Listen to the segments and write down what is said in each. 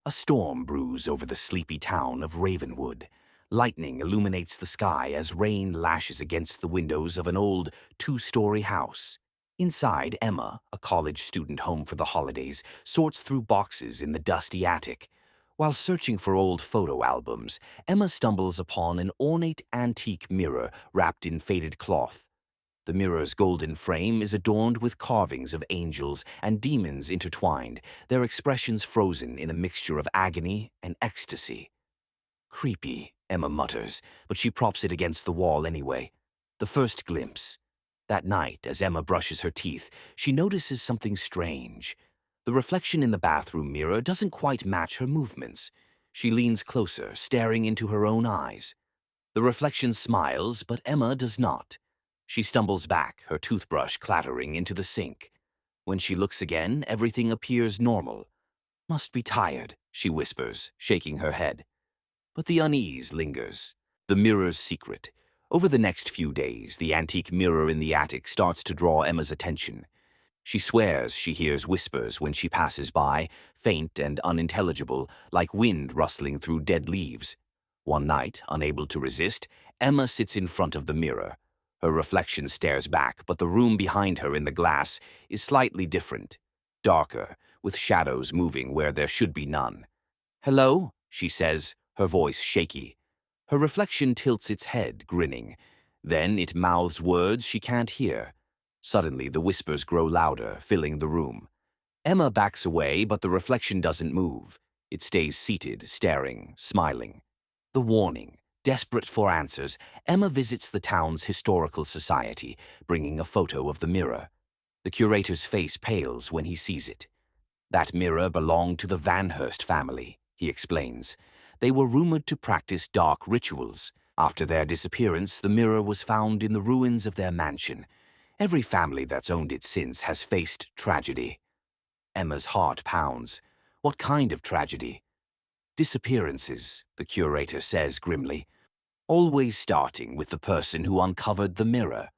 A storm brews over the sleepy town of Ravenwood. Lightning illuminates the sky as rain lashes against the windows of an old two-story house. Inside, Emma, a college student home for the holidays, sorts through boxes in the dusty attic. While searching for old photo albums, Emma stumbles upon an ornate antique mirror wrapped in faded cloth. The mirror's golden frame is adorned with carvings of angels and demons intertwined, their expressions frozen in a mixture of agony and ecstasy. Creepy, Emma mutters, but she props it against the wall anyway. The first glimpse. That night, as Emma brushes her teeth, she notices something strange. The reflection in the bathroom mirror doesn't quite match her movements. She leans closer, staring into her own eyes. The reflection smiles, but Emma does not. She stumbles back, her toothbrush clattering into the sink. When she looks again, everything appears normal. "Must be tired," she whispers, shaking her head. But the unease lingers. The mirror's secret. Over the next few days, the antique mirror in the attic starts to draw Emma's attention. She swears she hears whispers when she passes by, faint and unintelligible, like wind rustling through dead leaves. One night, unable to resist, Emma sits in front of the mirror. Her reflection stares back, but the room behind her in the glass is slightly different, darker, with shadows moving where there should be none. "Hello?" she says, her voice shaky. Her reflection tilts its head, grinning. Then it mouths words she can't hear. Suddenly, the whispers grow louder, filling the room. Emma backs away, but the reflection doesn't move. It stays seated, staring, smiling. The warning. Desperate for answers, Emma visits the town's historical society, bringing a photo of the mirror. The curator's face pales when he sees it. "That mirror belonged to the Vanhurst family," he explains. "They were rumored to practice dark rituals. After their disappearance, the mirror was found in the ruins of their mansion. Every family that's owned it since has faced tragedy." Emma's heart pounds. What kind of tragedy? "Disappearances," the curator says grimly. "Always starting with the person who uncovered the mirror."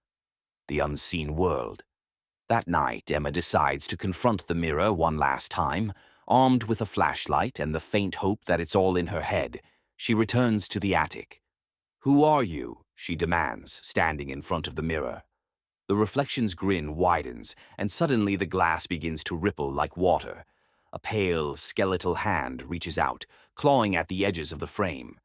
The unseen world. That night, Emma decides to confront the mirror one last time. Armed with a flashlight and the faint hope that it's all in her head, she returns to the attic. "Who are you?" she demands, standing in front of the mirror. The reflection's grin widens, and suddenly the glass begins to ripple like water. A pale, skeletal hand reaches out, clawing at the edges of the frame.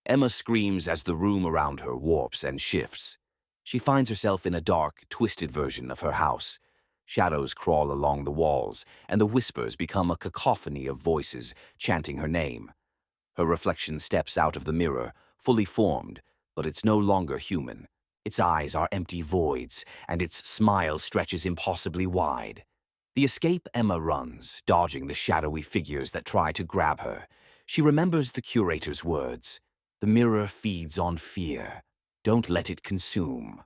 Emma screams as the room around her warps and shifts. She finds herself in a dark, twisted version of her house. Shadows crawl along the walls, and the whispers become a cacophony of voices chanting her name. Her reflection steps out of the mirror, fully formed, but it's no longer human. Its eyes are empty voids, and its smile stretches impossibly wide. The escape Emma runs, dodging the shadowy figures that try to grab her. She remembers the curator's words. "The mirror feeds on fear. Don't let it consume."